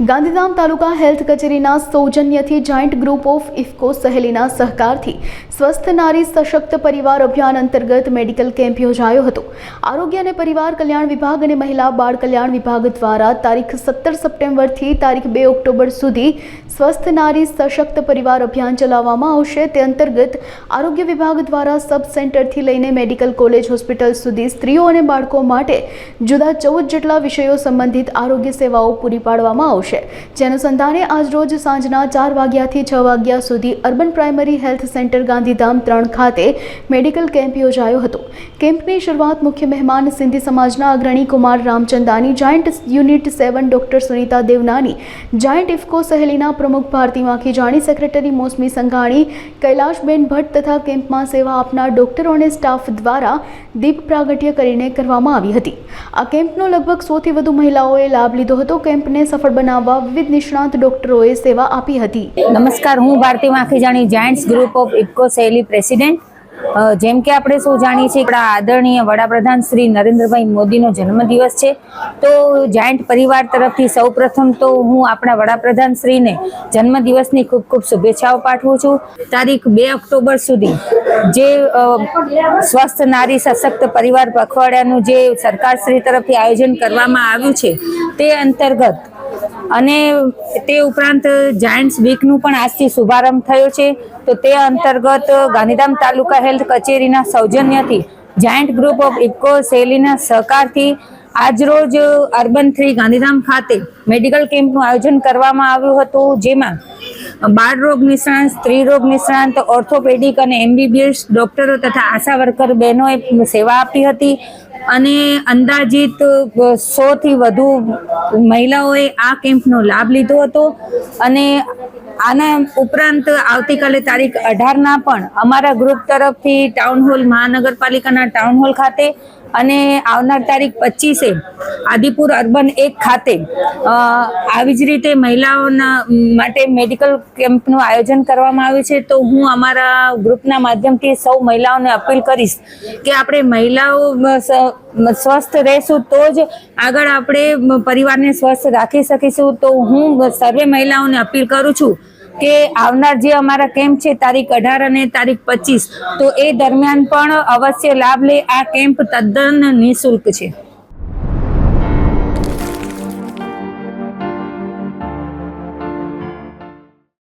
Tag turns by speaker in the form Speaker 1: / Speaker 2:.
Speaker 1: ગાંધીધામ તાલુકા health કચેરીના સૌજન્યથી giant group of IFFCO સહેલીના સહકારથી સ્વસ્થ નારી સશક્ત પરિવાર અભિયાન અંતર્ગત મેડિકલ કેમ્પ યોજાયો હતો। આરોગ્ય અને પરિવાર કલ્યાણ વિભાગ અને મહિલા બાળ કલ્યાણ વિભાગ દ્વારા તારીખ 17 સપ્ટેમ્બરથી તારીખ 2 ઓક્ટોબર સુધી સ્વસ્થ નારી સશક્ત પરિવાર અભિયાન ચલાવવામાં આવશે। તે અંતર્ગત આરોગ્ય વિભાગ દ્વારા સબ સેન્ટરથી લઈને મેડિકલ કોલેજ હોસ્પિટલ સુધી સ્ત્રીઓ અને બાળકો માટે જુદા 14 જેટલા વિષયો સંબંધિત આરોગ્ય સેવાઓ પૂરી પાડવામાં આવશે। જે અનુસંધાને આજરોજ સાંજના 4 વાગ્યાથી 6 વાગ્યા સુધી urban primary health centre Gandhidham 3 ખાતે મેડિકલ કેમ્પ યોજાયો હતો। કેમ્પની શરૂઆત મુખ્ય મહેમાન સિંધી સમાજના અગ્રણી Kumar Ramchandani, giant unit 7 doctor Sunita Devnani, giant IFFCO સહેલીના પ્રમુખ ભારતી માખીજાણી, સેક્રેટરી મોસમી સંઘાણી, કૈલાશબેન ભટ્ટ તથા કેમ્પમાં સેવા આપનાર ડોક્ટરો અને સ્ટાફ દ્વારા દીપ પ્રાગટ્ય કરીને કરવામાં આવી હતી। આ કેમ્પનો લગભગ 100 થી વધુ મહિલાઓએ લાભ લીધો હતો। કેમ્પને સફળ બનાવવા વિવિધ નિષ્ણાત ડોક્ટરોએ સેવા આપી હતી।
Speaker 2: નમસ્કાર, હું Bharati Makhijani, Giants group of IFFCO Saheli president. જેમ કે આપણે સૌ જાણીએ છીએ કે આદરણીય વડાપ્રધાન શ્રી નરેન્દ્રભાઈ મોદીનો જન્મદિવસ છે, તો જાયન્ટ પરિવાર તરફથી સૌપ્રથમ તો હું આપણા વડાપ્રધાન શ્રીને જન્મદિવસની ખૂબ ખૂબ શુભેચ્છાઓ પાઠવું છું। તારીખ 2 ઓક્ટોબર સુધી જે સ્વસ્થ નારી સશક્ત પરિવાર પખવાડિયાનું જે સરકારશ્રી તરફથી આયોજન કરવામાં આવ્યું છે તે અંતર્ગત અને તે ઉપરાંત જાયન્ટ્સ વીકનું પણ આજથી શુભારંભ થયો છે। તો તે અંતર્ગત ગાંધીધામ તાલુકા હેલ્થ કચેરીના સૌજન્યથી જાયન્ટ ગ્રુપ ઓફ ઇફકો સહેલીના સહકારથી આજરોજ અર્બન 3 ગાંધીધામ ખાતે મેડિકલ કેમ્પનું આયોજન કરવામાં આવ્યું હતું, જેમાં બાળ રોગ નિષ્ણાંત, સ્ત્રી રોગ નિષ્ણાંત, ઓર્થોપેડિક અને MBBS ડોક્ટરો તથા આશા વર્કર બહેનોએ સેવા આપી હતી અને અંદાજિત 100 થી વધુ મહિલાઓએ આ કેમ્પનો લાભ લીધો હતો। અને આના ઉપરાંત આવતીકાલે તારીખ 18ના પણ અમારા ગ્રુપ તરફથી ટાઉન હોલ, મહાનગરપાલિકાના ટાઉન હોલ ખાતે અને આવનાર તારીખ 25 આદિપુર અર્બન 1 ખાતે આવી જ રીતે મહિલાઓના માટે મેડિકલ કેમ્પનું આયોજન કરવામાં આવ્યું છે। તો હું અમારા ગ્રુપના માધ્યમથી સૌ મહિલાઓને અપીલ કરીશ કે આપણે મહિલાઓ સ્વસ્થ રહેશું તો જ આગળ આપણે પરિવારને સ્વસ્થ રાખી શકીશું। તો હું સર્વે મહિલાઓને અપીલ કરું છું કે આવનાર જે અમારા કેમ્પ છે તારીખ 18 અને તારીખ 25, તો એ દરમિયાન પણ અવશ્ય લાભ લે। આ કેમ્પ તદ્દન નિઃશુલ્ક છે।